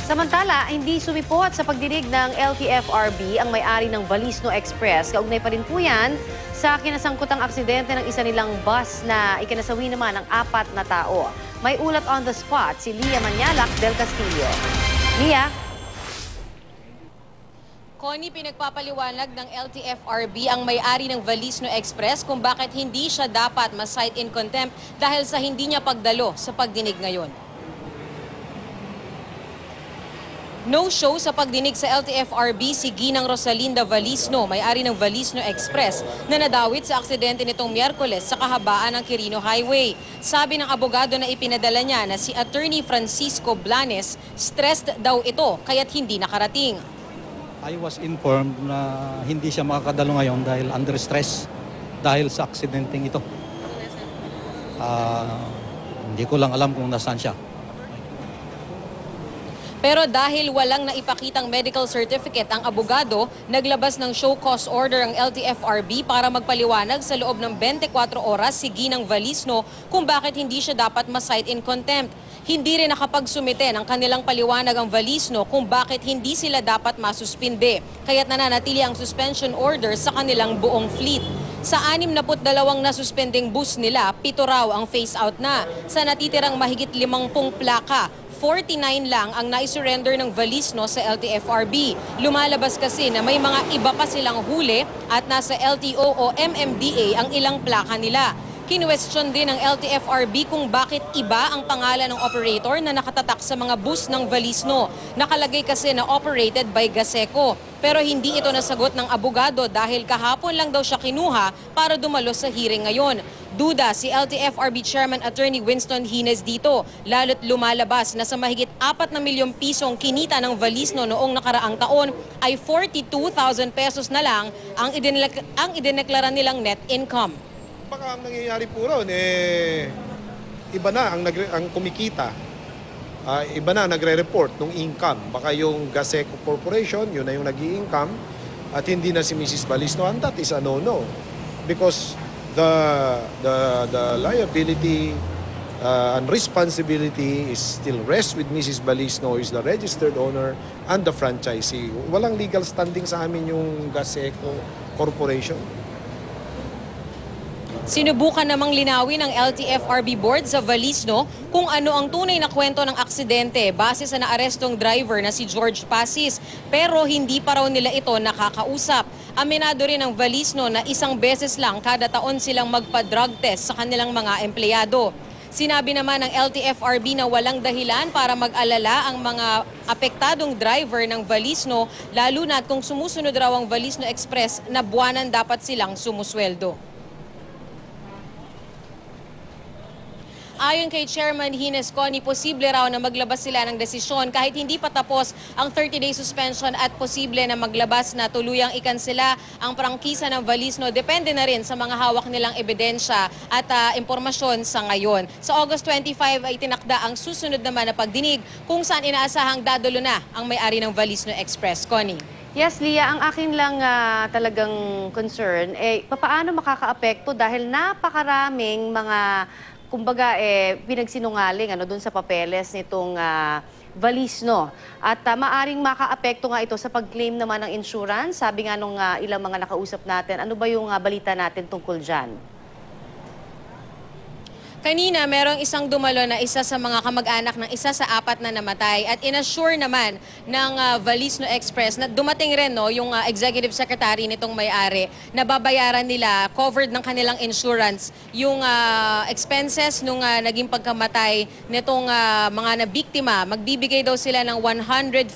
Samantala, hindi sumipot sa pagdinig ng LTFRB ang may-ari ng Valisno Express. Kaugnay pa rin po yan sa kinasangkutang aksidente ng isa nilang bus na ikinasawi naman ng 4 na tao. May ulat on the spot si Lia Manialac del Castillo. Lia? Connie, pinagpapaliwanag ng LTFRB ang may-ari ng Valisno Express kung bakit hindi siya dapat ma-cite in contempt dahil sa hindi niya pagdalo sa pagdinig ngayon. No-show sa pagdinig sa LTFRB si Ginang Rosalinda Valisno, may-ari ng Valisno Express, na nadawit sa aksidente nitong Miyerkules sa kahabaan ng Quirino Highway. Sabi ng abogado na ipinadala niya na si Attorney Francisco Blanes, stressed daw ito kaya't hindi nakarating. I was informed na hindi siya makakadalo ngayon dahil under stress dahil sa aksidenteng ito. Hindi ko lang alam kung nasaan siya. Pero dahil walang naipakitang medical certificate ang abogado, naglabas ng show cause order ang LTFRB para magpaliwanag sa loob ng 24 oras si Ginang Valisno kung bakit hindi siya dapat ma-cite in contempt. Hindi rin nakapagsumite ng kanilang paliwanag ang Valisno kung bakit hindi sila dapat masuspinde, kaya't nananatili ang suspension order sa kanilang buong fleet. Sa 62 nasuspending bus nila, 7 raw ang phase out na. Sa natitirang mahigit 50 plaka, 49 lang ang naisurrender ng Valisno sa LTFRB. Lumalabas kasi na may mga iba pa silang huli at nasa LTO o MMDA ang ilang plaka nila. Kinwestiyon din ng LTFRB kung bakit iba ang pangalan ng operator na nakatatak sa mga bus ng Valisno. Nakalagay kasi na operated by Gaseco. Pero hindi ito nasagot ng abogado dahil kahapon lang daw siya kinuha para dumalo sa hearing ngayon. Duda si LTFRB Chairman Attorney Winston Hines dito, lalo't lumalabas na sa mahigit 4 na milyong pisong kinita ng Valisno noong nakaraang taon ay 42,000 pesos na lang ang idineklara nilang net income. Baka ang nangyayari po ron, iba na ang kumikita. Iba na nagre-report ng income. Baka yung Gaseco Corporation, yun na yung nag-i-income at hindi na si Mrs. Valisno. And that is a no-no. Because the liability and responsibility is still rests with Mrs. Valisno, who is the registered owner and the franchisee. Walang legal standing sa amin yung Gaseco Corporation. Sinubukan namang linawin ng LTFRB board sa Valisno kung ano ang tunay na kwento ng aksidente base sa naarestong driver na si George Pasis, pero hindi pa raw nila ito nakakausap. Aminado rin ng Valisno na 1 beses lang kada taon silang magpa-drug test sa kanilang mga empleyado. Sinabi naman ng LTFRB na walang dahilan para mag-alala ang mga apektadong driver ng Valisno, lalo na kung sumusunod raw ang Valisno Express na buwanan dapat silang sumusweldo. Ayon kay Chairman Hines, Connie, posible raw na maglabas sila ng desisyon kahit hindi pa tapos ang 30-day suspension at posible na maglabas na tuluyang ikansela ang prangkisa ng Valisno. Depende na rin sa mga hawak nilang ebidensya at impormasyon sa ngayon. Sa August 25 ay tinakda ang susunod naman na pagdinig kung saan inaasahang dadalo na ang may-ari ng Valisno Express. Connie. Yes, Lia, ang akin lang talagang concern, paano makakaapekto dahil napakaraming mga kumbaga pinagsinungaling doon sa papeles nitong Valisno. At maaring makaapekto nga ito sa pag-claim naman ng insurance. Sabi nga nung ilang mga nakausap natin, ano ba yung balita natin tungkol dyan? Kanina, merong isang dumalo na isa sa mga kamag-anak ng isa sa 4 na namatay at inassure naman ng Valisno Express na dumating rin yung executive secretary nitong may-ari na babayaran nila, covered ng kanilang insurance, yung expenses nung naging pagkamatay nitong mga nabiktima. Magbibigay daw sila ng 150,000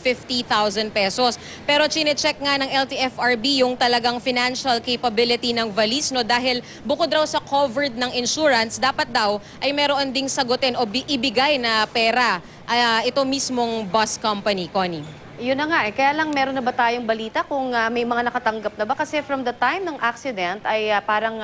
pesos. Pero chinecheck nga ng LTFRB yung talagang financial capability ng Valisno dahil bukod raw sa covered ng insurance, dapat daw ay meron ding sagutin o ibigay na pera ito mismong bus company, Connie. Yun na nga kaya lang meron na ba tayong balita kung may mga nakatanggap na ba? Kasi from the time ng accident ay parang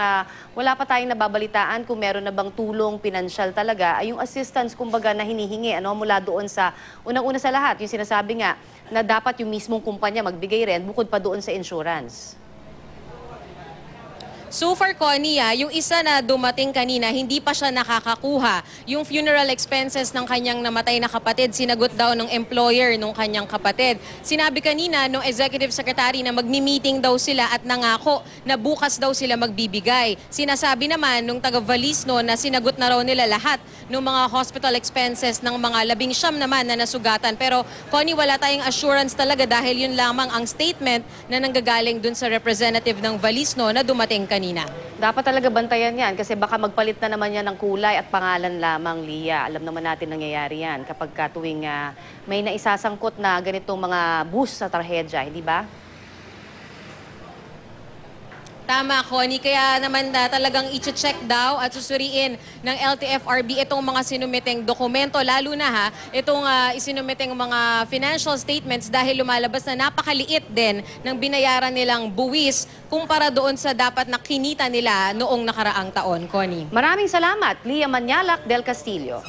wala pa tayong nababalitaan kung meron na bang tulong pinansyal talaga. Ay yung assistance kumbaga na hinihingi mula doon sa unang-una sa lahat, yung sinasabi nga na dapat yung mismong kumpanya magbigay rin bukod pa doon sa insurance. So far, Connie, yung isa na dumating kanina, hindi pa siya nakakakuha. Yung funeral expenses ng kanyang namatay na kapatid, sinagot daw ng employer ng kanyang kapatid. Sinabi kanina ng executive secretary na magmi-meeting daw sila at nangako na bukas daw sila magbibigay. Sinasabi naman nung taga Valisno na sinagot na raw nila lahat ng mga hospital expenses ng mga 19 naman na nasugatan. Pero Connie, wala tayong assurance talaga dahil yun lamang ang statement na nanggagaling dun sa representative ng Valisno na dumating kanina. Dapat talaga bantayan yan kasi baka magpalit na naman yan ng kulay at pangalan lamang, Lia. Alam naman natin nangyayari yan kapag tuwing may naisasangkot na ganitong mga bus sa trahedya, hindi ba? Tama, Connie. Kaya naman talagang i-check daw at susuriin ng LTFRB itong mga sinumiteng dokumento. Lalo na itong isinumiteng mga financial statements dahil lumalabas na napakaliit din ng binayaran nilang buwis kumpara doon sa dapat na kinita nila noong nakaraang taon, Connie. Maraming salamat, Lia Manyalak del Castillo.